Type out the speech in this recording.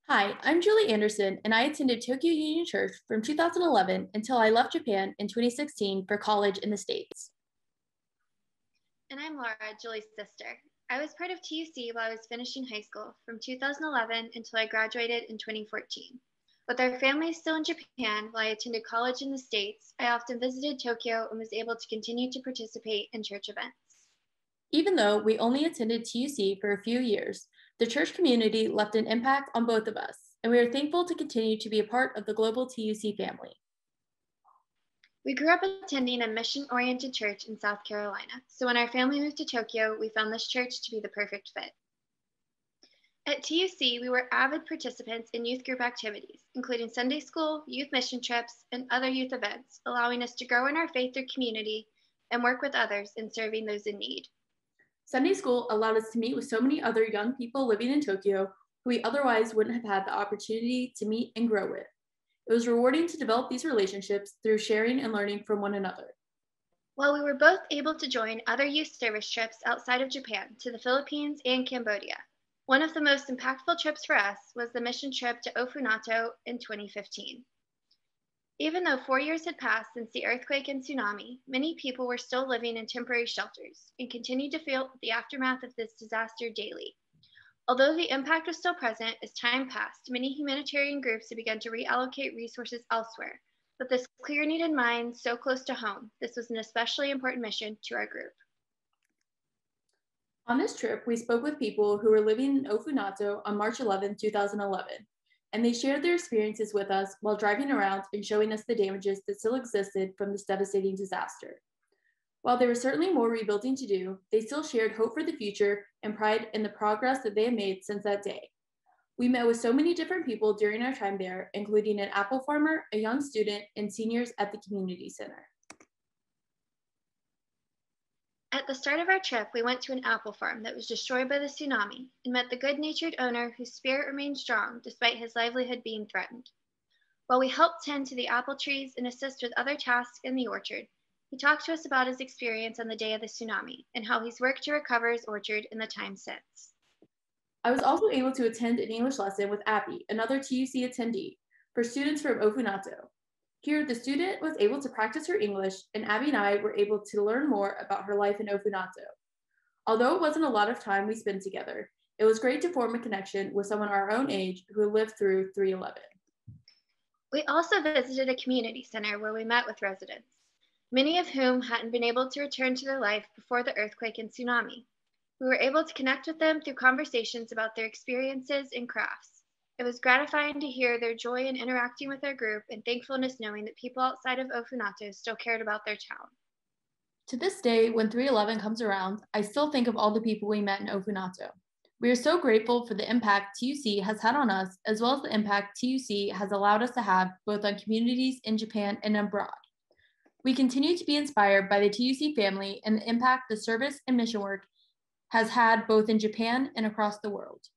Hi, I'm Julie Anderson, and I attended Tokyo Union Church from 2011 until I left Japan in 2016 for college in the States. And I'm Laura, Julie's sister. I was part of TUC while I was finishing high school from 2011 until I graduated in 2014. With our family still in Japan while I attended college in the States, I often visited Tokyo and was able to continue to participate in church events. Even though we only attended TUC for a few years, the church community left an impact on both of us, and we are thankful to continue to be a part of the global TUC family. We grew up attending a mission-oriented church in South Carolina, so when our family moved to Tokyo, we found this church to be the perfect fit. At TUC, we were avid participants in youth group activities, including Sunday school, youth mission trips, and other youth events, allowing us to grow in our faith through community and work with others in serving those in need. Sunday school allowed us to meet with so many other young people living in Tokyo who we otherwise wouldn't have had the opportunity to meet and grow with. It was rewarding to develop these relationships through sharing and learning from one another. While we were both able to join other youth service trips outside of Japan to the Philippines and Cambodia, one of the most impactful trips for us was the mission trip to Ofunato in 2015. Even though 4 years had passed since the earthquake and tsunami, many people were still living in temporary shelters and continued to feel the aftermath of this disaster daily. Although the impact was still present, as time passed, many humanitarian groups had begun to reallocate resources elsewhere. With this clear need in mind, so close to home, this was an especially important mission to our group. On this trip, we spoke with people who were living in Ofunato on March 11, 2011, and they shared their experiences with us while driving around and showing us the damages that still existed from this devastating disaster. While there was certainly more rebuilding to do, they still shared hope for the future and pride in the progress that they had made since that day. We met with so many different people during our time there, including an apple farmer, a young student, and seniors at the community center. At the start of our trip, we went to an apple farm that was destroyed by the tsunami and met the good-natured owner whose spirit remained strong despite his livelihood being threatened. While we helped tend to the apple trees and assist with other tasks in the orchard, he talked to us about his experience on the day of the tsunami and how he's worked to recover his orchard in the time since. I was also able to attend an English lesson with Abby, another TUC attendee, for students from Ofunato. Here, the student was able to practice her English, and Abby and I were able to learn more about her life in Ofunato. Although it wasn't a lot of time we spent together, it was great to form a connection with someone our own age who lived through 3/11. We also visited a community center where we met with residents, many of whom hadn't been able to return to their life before the earthquake and tsunami. We were able to connect with them through conversations about their experiences and crafts. It was gratifying to hear their joy in interacting with our group and thankfulness knowing that people outside of Ofunato still cared about their town. To this day, when 3/11 comes around, I still think of all the people we met in Ofunato. We are so grateful for the impact TUC has had on us, as well as the impact TUC has allowed us to have both on communities in Japan and abroad. We continue to be inspired by the TUC family and the impact the service and mission work has had both in Japan and across the world.